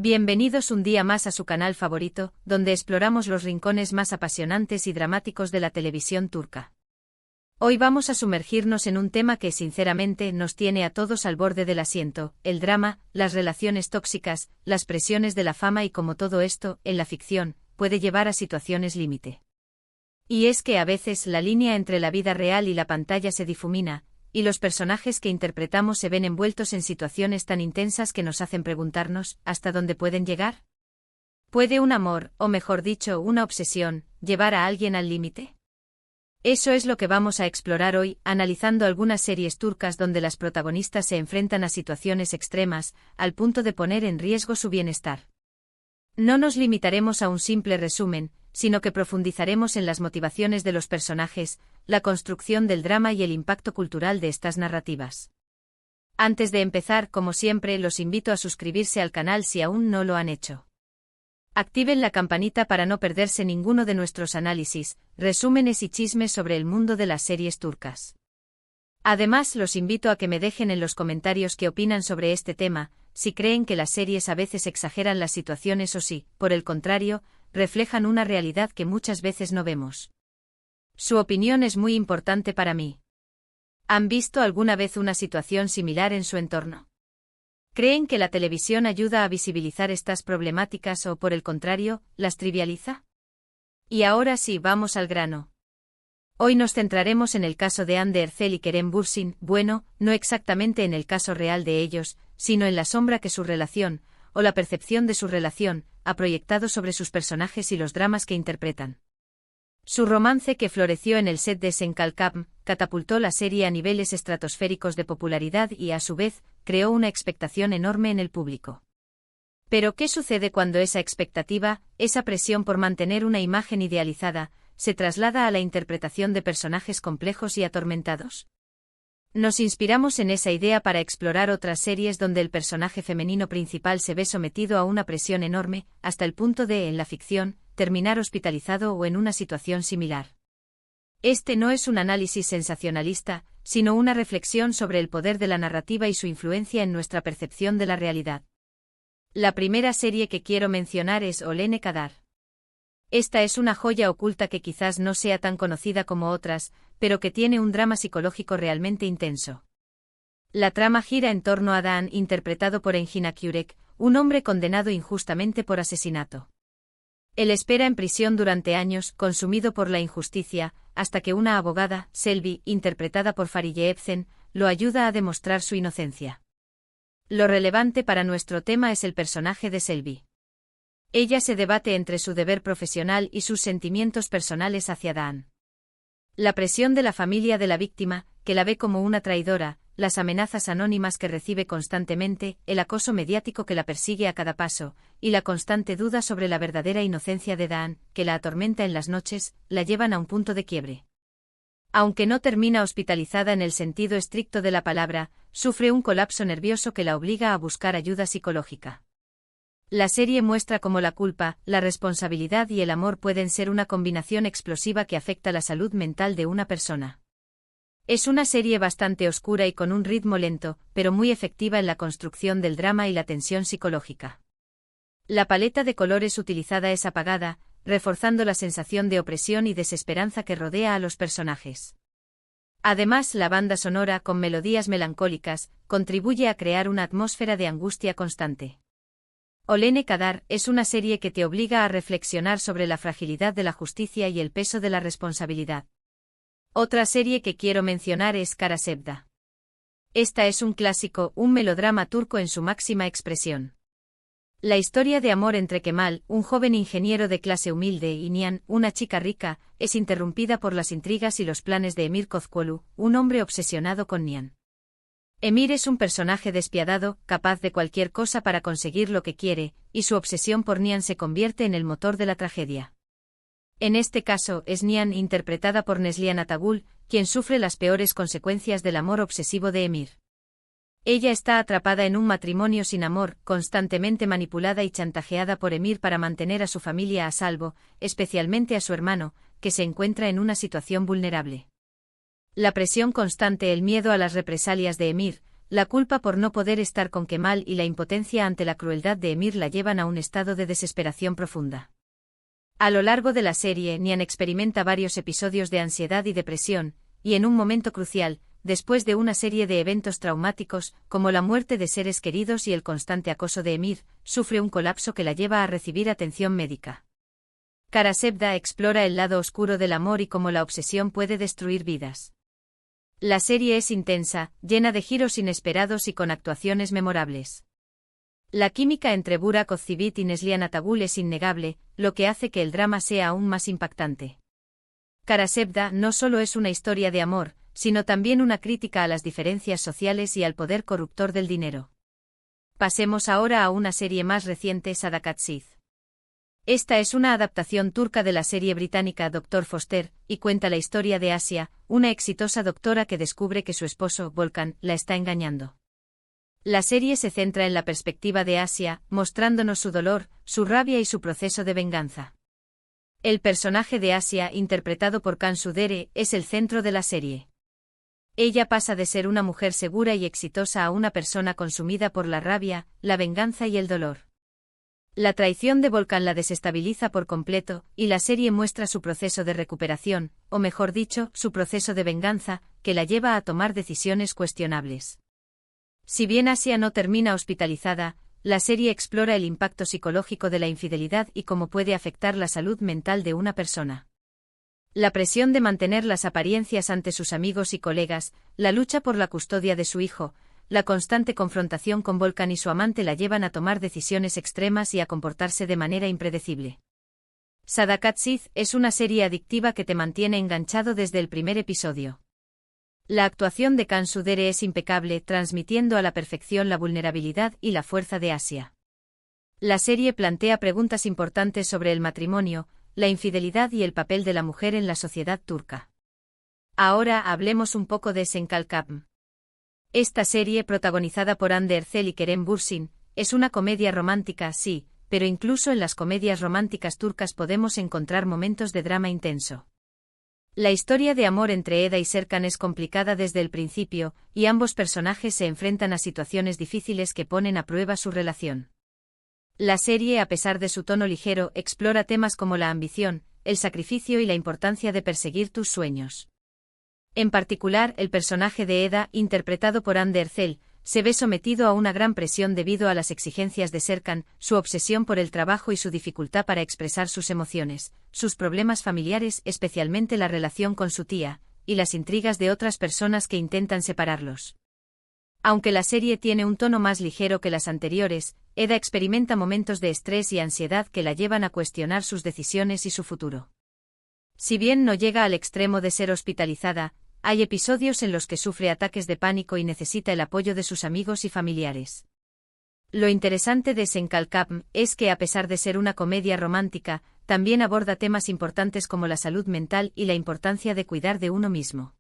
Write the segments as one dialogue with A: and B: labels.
A: Bienvenidos un día más a su canal favorito, donde exploramos los rincones más apasionantes y dramáticos de la televisión turca. Hoy vamos a sumergirnos en un tema que sinceramente nos tiene a todos al borde del asiento: el drama, las relaciones tóxicas, las presiones de la fama y cómo todo esto, en la ficción, puede llevar a situaciones límite. Y es que a veces la línea entre la vida real y la pantalla se difumina, y los personajes que interpretamos se ven envueltos en situaciones tan intensas que nos hacen preguntarnos, ¿hasta dónde pueden llegar? ¿Puede un amor, o mejor dicho, una obsesión, llevar a alguien al límite? Eso es lo que vamos a explorar hoy, analizando algunas series turcas donde las protagonistas se enfrentan a situaciones extremas, al punto de poner en riesgo su bienestar. No nos limitaremos a un simple resumen, sino que profundizaremos en las motivaciones de los personajes, la construcción del drama y el impacto cultural de estas narrativas. Antes de empezar, como siempre, los invito a suscribirse al canal si aún no lo han hecho. Activen la campanita para no perderse ninguno de nuestros análisis, resúmenes y chismes sobre el mundo de las series turcas. Además, los invito a que me dejen en los comentarios qué opinan sobre este tema, si creen que las series a veces exageran las situaciones o si, por el contrario, reflejan una realidad que muchas veces no vemos. Su opinión es muy importante para mí. ¿Han visto alguna vez una situación similar en su entorno? ¿Creen que la televisión ayuda a visibilizar estas problemáticas o, por el contrario, las trivializa? Y ahora sí, vamos al grano. Hoy nos centraremos en el caso de Hande Erçel y Kerem Bürsin, bueno, no exactamente en el caso real de ellos, sino en la sombra que su relación, o la percepción de su relación, ha proyectado sobre sus personajes y los dramas que interpretan. Su romance, que floreció en el set de Sen Kalkam, catapultó la serie a niveles estratosféricos de popularidad y, a su vez, creó una expectación enorme en el público. Pero ¿qué sucede cuando esa expectativa, esa presión por mantener una imagen idealizada, se traslada a la interpretación de personajes complejos y atormentados? Nos inspiramos en esa idea para explorar otras series donde el personaje femenino principal se ve sometido a una presión enorme, hasta el punto de, en la ficción, terminar hospitalizado o en una situación similar. Este no es un análisis sensacionalista, sino una reflexión sobre el poder de la narrativa y su influencia en nuestra percepción de la realidad. La primera serie que quiero mencionar es Olene Kadar. Esta es una joya oculta que quizás no sea tan conocida como otras, pero que tiene un drama psicológico realmente intenso. La trama gira en torno a Dan, interpretado por Engin Akyurek, un hombre condenado injustamente por asesinato. Él espera en prisión durante años, consumido por la injusticia, hasta que una abogada, Selvi, interpretada por Fariye Evcen, lo ayuda a demostrar su inocencia. Lo relevante para nuestro tema es el personaje de Selvi. Ella se debate entre su deber profesional y sus sentimientos personales hacia Dan. La presión de la familia de la víctima, que la ve como una traidora, las amenazas anónimas que recibe constantemente, el acoso mediático que la persigue a cada paso, y la constante duda sobre la verdadera inocencia de Dan, que la atormenta en las noches, la llevan a un punto de quiebre. Aunque no termina hospitalizada en el sentido estricto de la palabra, sufre un colapso nervioso que la obliga a buscar ayuda psicológica. La serie muestra cómo la culpa, la responsabilidad y el amor pueden ser una combinación explosiva que afecta la salud mental de una persona. Es una serie bastante oscura y con un ritmo lento, pero muy efectiva en la construcción del drama y la tensión psicológica. La paleta de colores utilizada es apagada, reforzando la sensación de opresión y desesperanza que rodea a los personajes. Además, la banda sonora, con melodías melancólicas, contribuye a crear una atmósfera de angustia constante. Olene Kadar es una serie que te obliga a reflexionar sobre la fragilidad de la justicia y el peso de la responsabilidad. Otra serie que quiero mencionar es Kara Sevda. Esta es un clásico, un melodrama turco en su máxima expresión. La historia de amor entre Kemal, un joven ingeniero de clase humilde, y Nihan, una chica rica, es interrumpida por las intrigas y los planes de Emir Kozkolu, un hombre obsesionado con Nihan. Emir es un personaje despiadado, capaz de cualquier cosa para conseguir lo que quiere, y su obsesión por Nihan se convierte en el motor de la tragedia. En este caso, es Nihan, interpretada por Neslihan Atagul, quien sufre las peores consecuencias del amor obsesivo de Emir. Ella está atrapada en un matrimonio sin amor, constantemente manipulada y chantajeada por Emir para mantener a su familia a salvo, especialmente a su hermano, que se encuentra en una situación vulnerable. La presión constante, el miedo a las represalias de Emir, la culpa por no poder estar con Kemal y la impotencia ante la crueldad de Emir la llevan a un estado de desesperación profunda. A lo largo de la serie, Nian experimenta varios episodios de ansiedad y depresión, y en un momento crucial, después de una serie de eventos traumáticos, como la muerte de seres queridos y el constante acoso de Emir, sufre un colapso que la lleva a recibir atención médica. Karasevda explora el lado oscuro del amor y cómo la obsesión puede destruir vidas. La serie es intensa, llena de giros inesperados y con actuaciones memorables. La química entre Burak Ozcivit y Neslihan Atagul es innegable, lo que hace que el drama sea aún más impactante. Karasevda no solo es una historia de amor, sino también una crítica a las diferencias sociales y al poder corruptor del dinero. Pasemos ahora a una serie más reciente, Sadakatsiz. Esta es una adaptación turca de la serie británica Dr. Foster, y cuenta la historia de Asia, una exitosa doctora que descubre que su esposo, Volkan, la está engañando. La serie se centra en la perspectiva de Asia, mostrándonos su dolor, su rabia y su proceso de venganza. El personaje de Asia, interpretado por Cansu Dere, es el centro de la serie. Ella pasa de ser una mujer segura y exitosa a una persona consumida por la rabia, la venganza y el dolor. La traición de Volkan la desestabiliza por completo, y la serie muestra su proceso de recuperación, o mejor dicho, su proceso de venganza, que la lleva a tomar decisiones cuestionables. Si bien Asia no termina hospitalizada, la serie explora el impacto psicológico de la infidelidad y cómo puede afectar la salud mental de una persona. La presión de mantener las apariencias ante sus amigos y colegas, la lucha por la custodia de su hijo, la constante confrontación con Volkan y su amante la llevan a tomar decisiones extremas y a comportarse de manera impredecible. Sadakatsiz es una serie adictiva que te mantiene enganchado desde el primer episodio. La actuación de Cansu Dere es impecable, transmitiendo a la perfección la vulnerabilidad y la fuerza de Asia. La serie plantea preguntas importantes sobre el matrimonio, la infidelidad y el papel de la mujer en la sociedad turca. Ahora hablemos un poco de Senkalkapm. Esta serie, protagonizada por Hande Erçel y Kerem Bürsin, es una comedia romántica, sí, pero incluso en las comedias románticas turcas podemos encontrar momentos de drama intenso. La historia de amor entre Eda y Serkan es complicada desde el principio, y ambos personajes se enfrentan a situaciones difíciles que ponen a prueba su relación. La serie, a pesar de su tono ligero, explora temas como la ambición, el sacrificio y la importancia de perseguir tus sueños. En particular, el personaje de Eda, interpretado por Hande Erçel, se ve sometido a una gran presión debido a las exigencias de Serkan, su obsesión por el trabajo y su dificultad para expresar sus emociones, sus problemas familiares, especialmente la relación con su tía, y las intrigas de otras personas que intentan separarlos. Aunque la serie tiene un tono más ligero que las anteriores, Eda experimenta momentos de estrés y ansiedad que la llevan a cuestionar sus decisiones y su futuro. Si bien no llega al extremo de ser hospitalizada, hay episodios en los que sufre ataques de pánico y necesita el apoyo de sus amigos y familiares. Lo interesante de Senkalkapm es que, a pesar de ser una comedia romántica, también aborda temas importantes como la salud mental y la importancia de cuidar de uno mismo.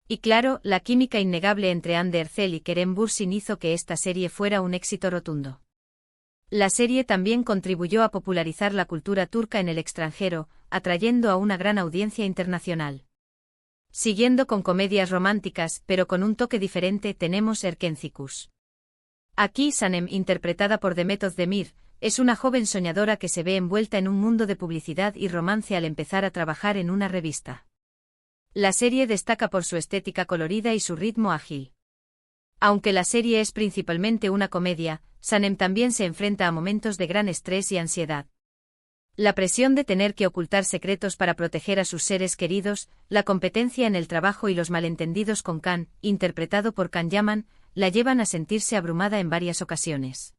A: Y claro, la química innegable entre Hande Erçel y Kerem Bürsin hizo que esta serie fuera un éxito rotundo. La serie también contribuyó a popularizar la cultura turca en el extranjero, atrayendo a una gran audiencia internacional. Siguiendo con comedias románticas, pero con un toque diferente, tenemos Erkencikus. Aquí Sanem, interpretada por Demet Özdemir, es una joven soñadora que se ve envuelta en un mundo de publicidad y romance al empezar a trabajar en una revista. La serie destaca por su estética colorida y su ritmo ágil. Aunque la serie es principalmente una comedia, Sanem también se enfrenta a momentos de gran estrés y ansiedad. La presión de tener que ocultar secretos para proteger a sus seres queridos, la competencia en el trabajo y los malentendidos con Can, interpretado por Can Yaman, la llevan a sentirse abrumada en varias ocasiones.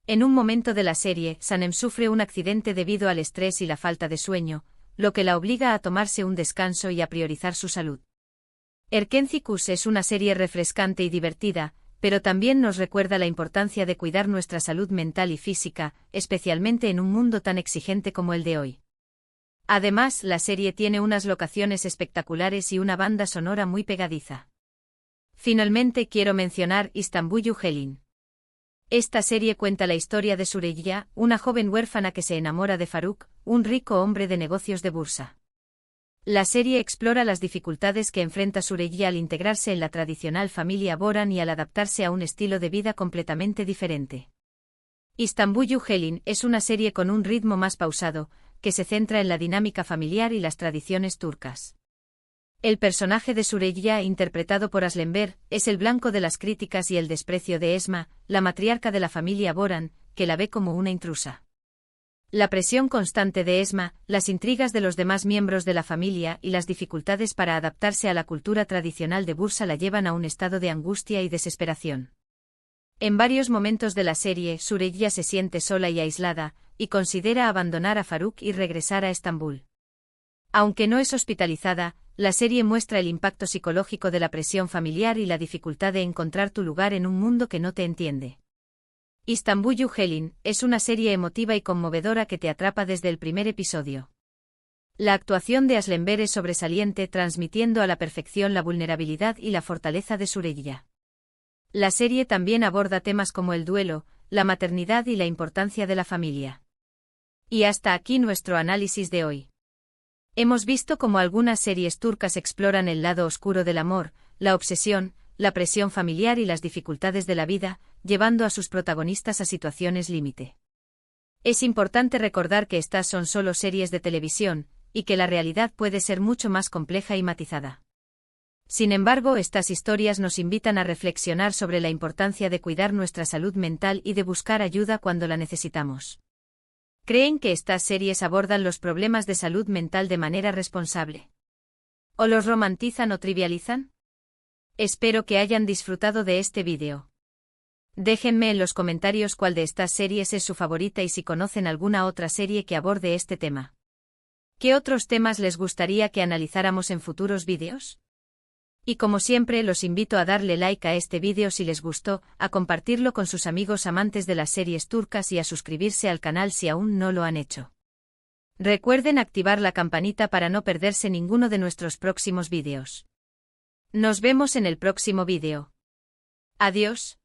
A: En un momento de la serie, Sanem sufre un accidente debido al estrés y la falta de sueño, lo que la obliga a tomarse un descanso y a priorizar su salud. Erkencikus es una serie refrescante y divertida, pero también nos recuerda la importancia de cuidar nuestra salud mental y física, especialmente en un mundo tan exigente como el de hoy. Además, la serie tiene unas locaciones espectaculares y una banda sonora muy pegadiza. Finalmente quiero mencionar Istanbul Helin. Esta serie cuenta la historia de Süreyya, una joven huérfana que se enamora de Faruk, un rico hombre de negocios de Bursa. La serie explora las dificultades que enfrenta Süreyya al integrarse en la tradicional familia Boran y al adaptarse a un estilo de vida completamente diferente. İstanbul Helin es una serie con un ritmo más pausado, que se centra en la dinámica familiar y las tradiciones turcas. El personaje de Süreyya, interpretado por Aslenber, es el blanco de las críticas y el desprecio de Esma, la matriarca de la familia Boran, que la ve como una intrusa. La presión constante de Esma, las intrigas de los demás miembros de la familia y las dificultades para adaptarse a la cultura tradicional de Bursa la llevan a un estado de angustia y desesperación. En varios momentos de la serie, Süreyya se siente sola y aislada, y considera abandonar a Faruk y regresar a Estambul. Aunque no es hospitalizada, la serie muestra el impacto psicológico de la presión familiar y la dificultad de encontrar tu lugar en un mundo que no te entiende. İstanbul Helin es una serie emotiva y conmovedora que te atrapa desde el primer episodio. La actuación de Aslenber es sobresaliente, transmitiendo a la perfección la vulnerabilidad y la fortaleza de Süreyya. La serie también aborda temas como el duelo, la maternidad y la importancia de la familia. Y hasta aquí nuestro análisis de hoy. Hemos visto cómo algunas series turcas exploran el lado oscuro del amor, la obsesión, la presión familiar y las dificultades de la vida, llevando a sus protagonistas a situaciones límite. Es importante recordar que estas son solo series de televisión, y que la realidad puede ser mucho más compleja y matizada. Sin embargo, estas historias nos invitan a reflexionar sobre la importancia de cuidar nuestra salud mental y de buscar ayuda cuando la necesitamos. ¿Creen que estas series abordan los problemas de salud mental de manera responsable? ¿O los romantizan o trivializan? Espero que hayan disfrutado de este vídeo. Déjenme en los comentarios cuál de estas series es su favorita y si conocen alguna otra serie que aborde este tema. ¿Qué otros temas les gustaría que analizáramos en futuros vídeos? Y como siempre los invito a darle like a este vídeo si les gustó, a compartirlo con sus amigos amantes de las series turcas y a suscribirse al canal si aún no lo han hecho. Recuerden activar la campanita para no perderse ninguno de nuestros próximos vídeos. Nos vemos en el próximo vídeo. Adiós.